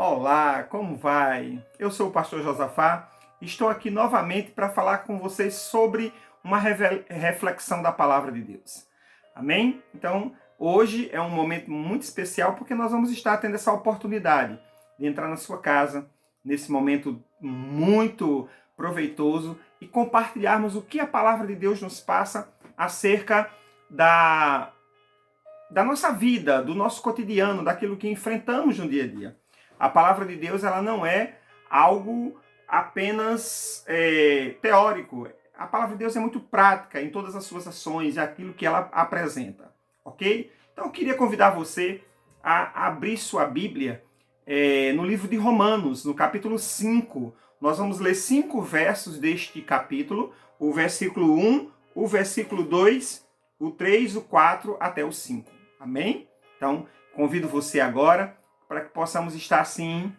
Olá, como vai? Eu sou o pastor Josafá e estou aqui novamente para falar com vocês sobre uma reflexão da palavra de Deus. Amém? Então, hoje é um momento muito especial porque nós vamos estar tendo essa oportunidade de entrar na sua casa, nesse momento muito proveitoso e compartilharmos o que a palavra de Deus nos passa acerca da nossa vida, do nosso cotidiano, daquilo que enfrentamos no dia a dia. A palavra de Deus ela não é algo apenas teórico. A palavra de Deus é muito prática em todas as suas ações e aquilo que ela apresenta, ok? Então eu queria convidar você a abrir sua Bíblia no livro de Romanos, no capítulo 5. Nós vamos ler 5 versos deste capítulo, o versículo 1, o versículo 2, o 3, o 4 até o 5. Amém? Então, convido você agora para que possamos estar assim,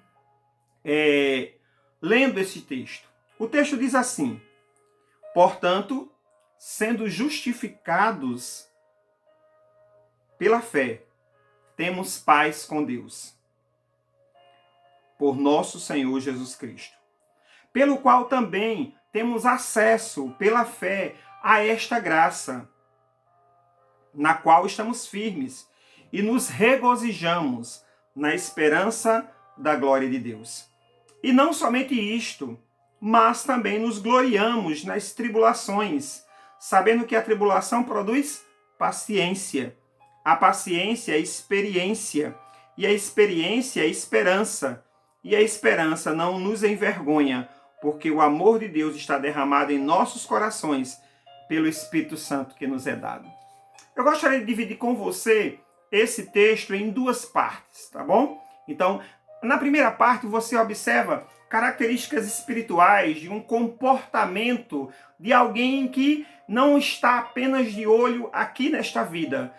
lendo esse texto. O texto diz assim: portanto, sendo justificados pela fé, temos paz com Deus, por nosso Senhor Jesus Cristo, pelo qual também temos acesso pela fé a esta graça, na qual estamos firmes e nos regozijamos na esperança da glória de Deus. E não somente isto, mas também nos gloriamos nas tribulações, sabendo que a tribulação produz paciência, a paciência experiência, e a experiência esperança, e a esperança não nos envergonha, porque o amor de Deus está derramado em nossos corações pelo Espírito Santo que nos é dado. Eu gostaria de dividir com você esse texto em 2 partes, tá bom? Então, na primeira parte você observa características espirituais de um comportamento de alguém que não está apenas de olho aqui nesta vida,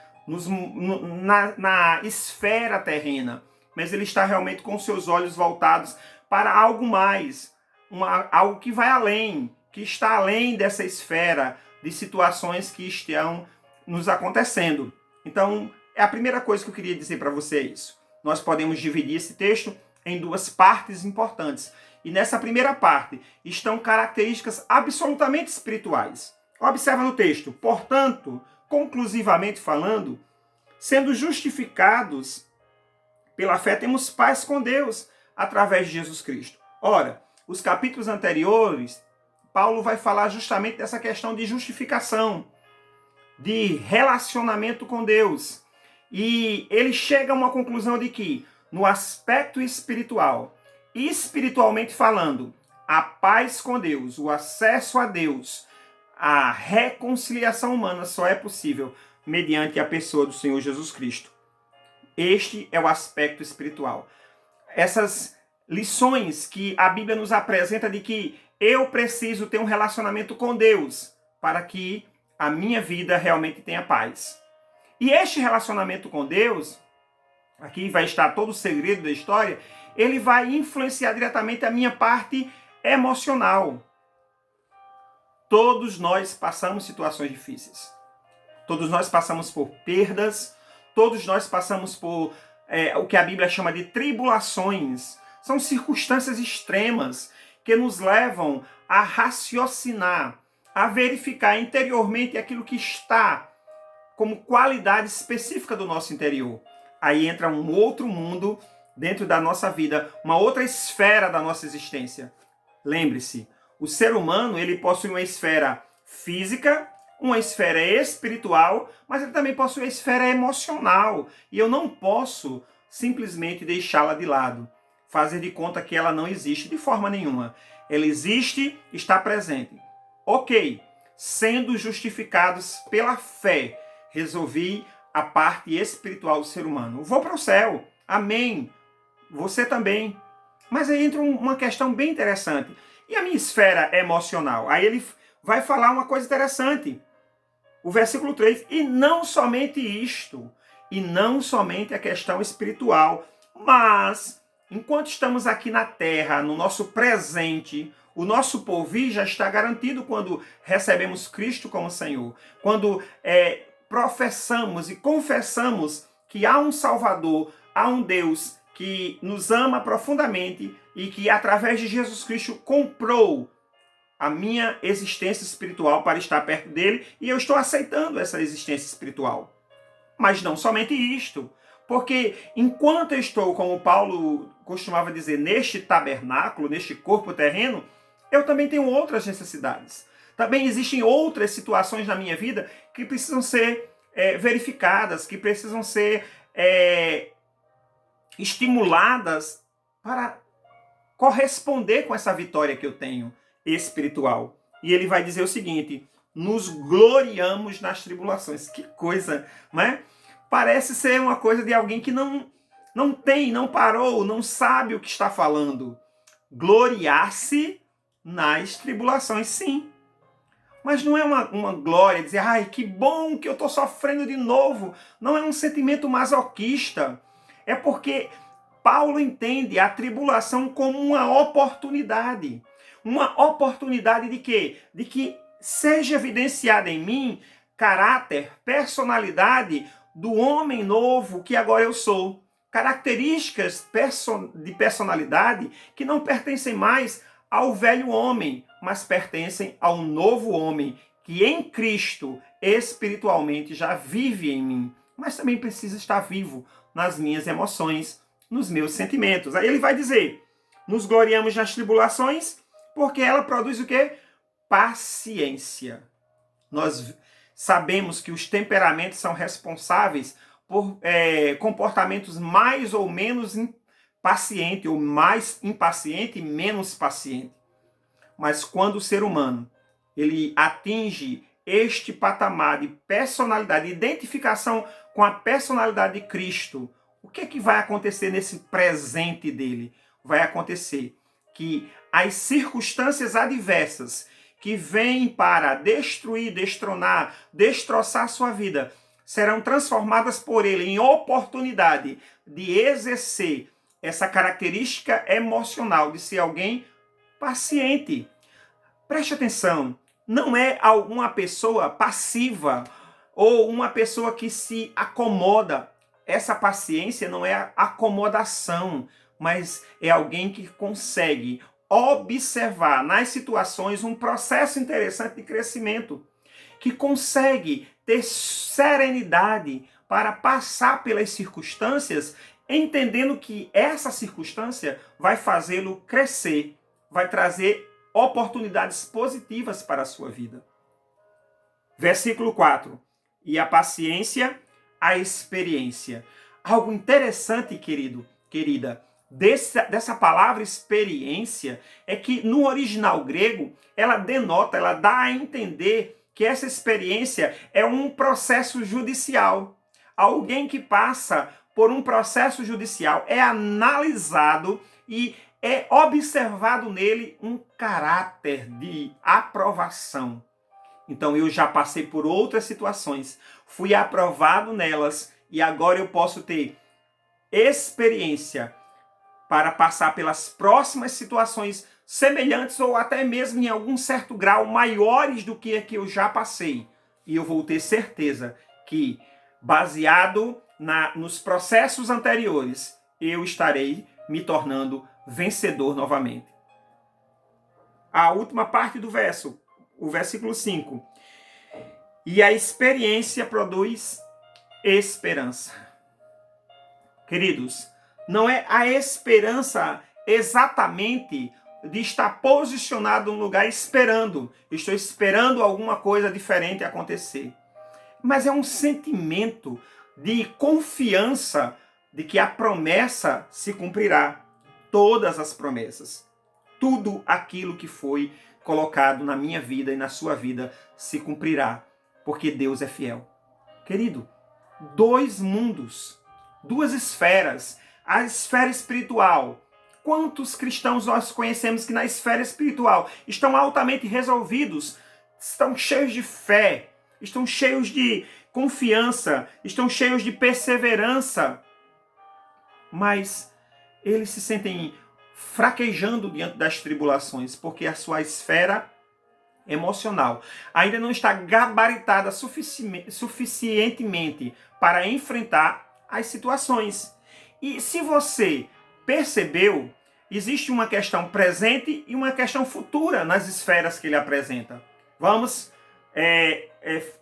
na esfera terrena, mas ele está realmente com seus olhos voltados para algo mais, algo que vai além, que está além dessa esfera de situações que estão nos acontecendo. Então, a primeira coisa que eu queria dizer para você é isso. Nós podemos dividir esse texto em 2 partes importantes. E nessa primeira parte estão características absolutamente espirituais. Observa no texto: portanto, conclusivamente falando, sendo justificados pela fé, temos paz com Deus através de Jesus Cristo. Ora, os capítulos anteriores, Paulo vai falar justamente dessa questão de justificação, de relacionamento com Deus. E ele chega a uma conclusão de que, no aspecto espiritual, espiritualmente falando, a paz com Deus, o acesso a Deus, a reconciliação humana só é possível mediante a pessoa do Senhor Jesus Cristo. Este é o aspecto espiritual. Essas lições que a Bíblia nos apresenta de que eu preciso ter um relacionamento com Deus para que a minha vida realmente tenha paz. E este relacionamento com Deus, aqui vai estar todo o segredo da história, ele vai influenciar diretamente a minha parte emocional. Todos nós passamos situações difíceis. Todos nós passamos por perdas, todos nós passamos por o que a Bíblia chama de tribulações. São circunstâncias extremas que nos levam a raciocinar, a verificar interiormente aquilo que está como qualidade específica do nosso interior. Aí entra um outro mundo dentro da nossa vida, uma outra esfera da nossa existência. Lembre-se, o ser humano ele possui uma esfera física, uma esfera espiritual, mas ele também possui a esfera emocional. E eu não posso simplesmente deixá-la de lado, fazer de conta que ela não existe de forma nenhuma. Ela existe, está presente. Ok, sendo justificados pela fé, resolvi a parte espiritual do ser humano. Vou para o céu, amém. Você também. Mas aí entra uma questão bem interessante. E a minha esfera emocional? Aí ele vai falar uma coisa interessante. O versículo 3, e não somente isto, e não somente a questão espiritual, mas enquanto estamos aqui na terra, no nosso presente, o nosso porvir já está garantido quando recebemos Cristo como Senhor. Quando professamos e confessamos que há um Salvador, há um Deus que nos ama profundamente e que, através de Jesus Cristo, comprou a minha existência espiritual para estar perto dele, e eu estou aceitando essa existência espiritual. Mas não somente isto, porque enquanto eu estou, como Paulo costumava dizer, neste tabernáculo, neste corpo terreno, eu também tenho outras necessidades. Também existem outras situações na minha vida que precisam ser verificadas, que precisam ser estimuladas para corresponder com essa vitória que eu tenho espiritual. E ele vai dizer o seguinte: nos gloriamos nas tribulações. Que coisa, né? Parece ser uma coisa de alguém que não parou, não sabe o que está falando. Gloriar-se nas tribulações, sim. Mas não é uma glória dizer, ai, que bom que eu estou sofrendo de novo. Não é um sentimento masoquista. É porque Paulo entende a tribulação como uma oportunidade. Uma oportunidade de quê? De que seja evidenciada em mim caráter, personalidade do homem novo que agora eu sou. Características de personalidade que não pertencem mais ao velho homem, mas pertencem ao novo homem, que em Cristo espiritualmente já vive em mim, mas também precisa estar vivo nas minhas emoções, nos meus sentimentos. Aí ele vai dizer, nos gloriamos nas tribulações, porque ela produz o quê? Paciência. Nós sabemos que os temperamentos são responsáveis por comportamentos mais ou menos paciente, ou mais impaciente e menos paciente. Mas quando o ser humano ele atinge este patamar de personalidade, de identificação com a personalidade de Cristo, o que é que vai acontecer nesse presente dele? Vai acontecer que as circunstâncias adversas que vêm para destruir, destronar, destroçar sua vida, serão transformadas por ele em oportunidade de exercer essa característica emocional de ser alguém paciente. Preste atenção, não é alguma pessoa passiva ou uma pessoa que se acomoda. Essa paciência não é acomodação, mas é alguém que consegue observar nas situações um processo interessante de crescimento, que consegue ter serenidade para passar pelas circunstâncias, entendendo que essa circunstância vai fazê-lo crescer, vai trazer oportunidades positivas para a sua vida. Versículo 4. E a paciência, a experiência. Algo interessante, querida, dessa palavra experiência é que no original grego ela denota, ela dá a entender que essa experiência é um processo judicial. Alguém que passa por um processo judicial é analisado e é observado nele um caráter de aprovação. Então eu já passei por outras situações, fui aprovado nelas e agora eu posso ter experiência para passar pelas próximas situações semelhantes ou até mesmo em algum certo grau maiores do que a que eu já passei. E eu vou ter certeza que, baseado nos processos anteriores, eu estarei me tornando vencedor novamente. A última parte do verso, o versículo 5. E a experiência produz esperança. Queridos, não é a esperança exatamente de estar posicionado num lugar esperando. Estou esperando alguma coisa diferente acontecer. Mas é um sentimento de confiança de que a promessa se cumprirá. Todas as promessas. Tudo aquilo que foi colocado na minha vida e na sua vida se cumprirá. Porque Deus é fiel. Querido, dois mundos, duas esferas. A esfera espiritual. Quantos cristãos nós conhecemos que na esfera espiritual estão altamente resolvidos, estão cheios de fé, estão cheios de confiança, estão cheios de perseverança, mas eles se sentem fraquejando diante das tribulações, porque a sua esfera emocional ainda não está gabaritada suficientemente para enfrentar as situações. E se você percebeu, existe uma questão presente e uma questão futura nas esferas que ele apresenta. Vamos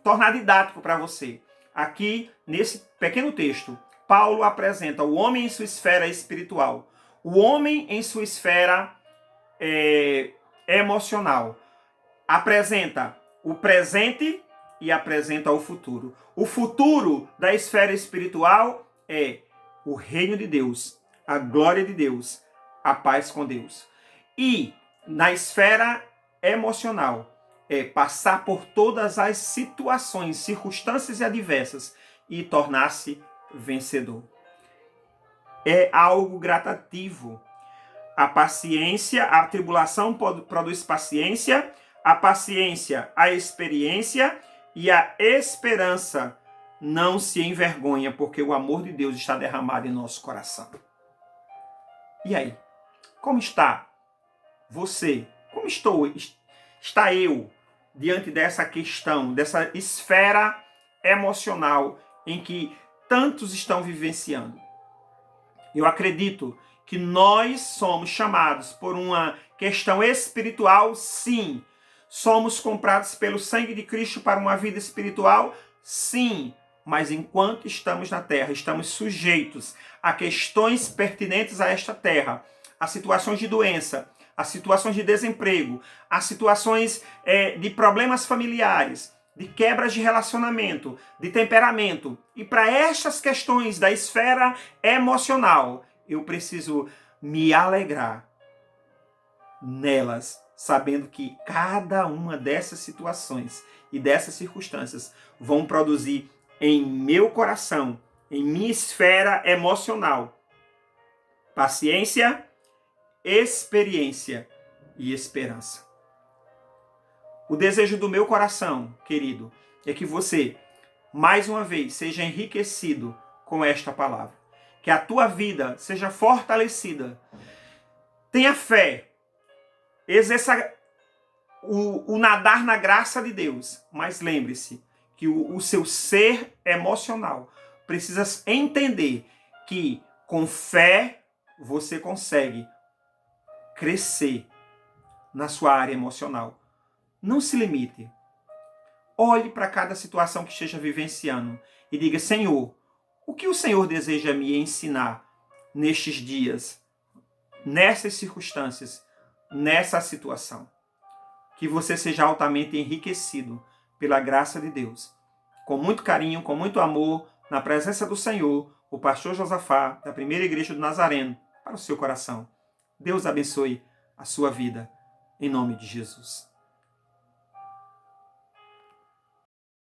tornar didático para você. Aqui, nesse pequeno texto, Paulo apresenta o homem em sua esfera espiritual, o homem em sua esfera emocional. Apresenta o presente e apresenta o futuro. O futuro da esfera espiritual é o reino de Deus, a glória de Deus, a paz com Deus. E na esfera emocional é passar por todas as situações, circunstâncias adversas e tornar-se vencedor. É algo gradativo. A paciência, a tribulação produz paciência, a paciência, a experiência e a esperança não se envergonha, porque o amor de Deus está derramado em nosso coração. E aí? Como está você? Como está eu diante dessa questão, dessa esfera emocional em que tantos estão vivenciando? Eu acredito que nós somos chamados por uma questão espiritual, sim. Somos comprados pelo sangue de Cristo para uma vida espiritual, sim. Mas enquanto estamos na terra, estamos sujeitos a questões pertinentes a esta terra, a situações de doença, a situações de desemprego, a situações de problemas familiares, de quebras de relacionamento, de temperamento. E para estas questões da esfera emocional, eu preciso me alegrar nelas, sabendo que cada uma dessas situações e dessas circunstâncias vão produzir em meu coração, em minha esfera emocional, paciência, experiência e esperança. O desejo do meu coração, querido, é que você, mais uma vez, seja enriquecido com esta palavra. Que a tua vida seja fortalecida. Tenha fé. Exerça o nadar na graça de Deus. Mas lembre-se que o seu ser emocional precisa entender que com fé você consegue crescer na sua área emocional. Não se limite. Olhe para cada situação que esteja vivenciando e diga: Senhor, o que o Senhor deseja me ensinar nestes dias, nessas circunstâncias, nessa situação? Que você seja altamente enriquecido pela graça de Deus. Com muito carinho, com muito amor, na presença do Senhor, o pastor Josafá, da Primeira Igreja do Nazareno, para o seu coração. Deus abençoe a sua vida, em nome de Jesus.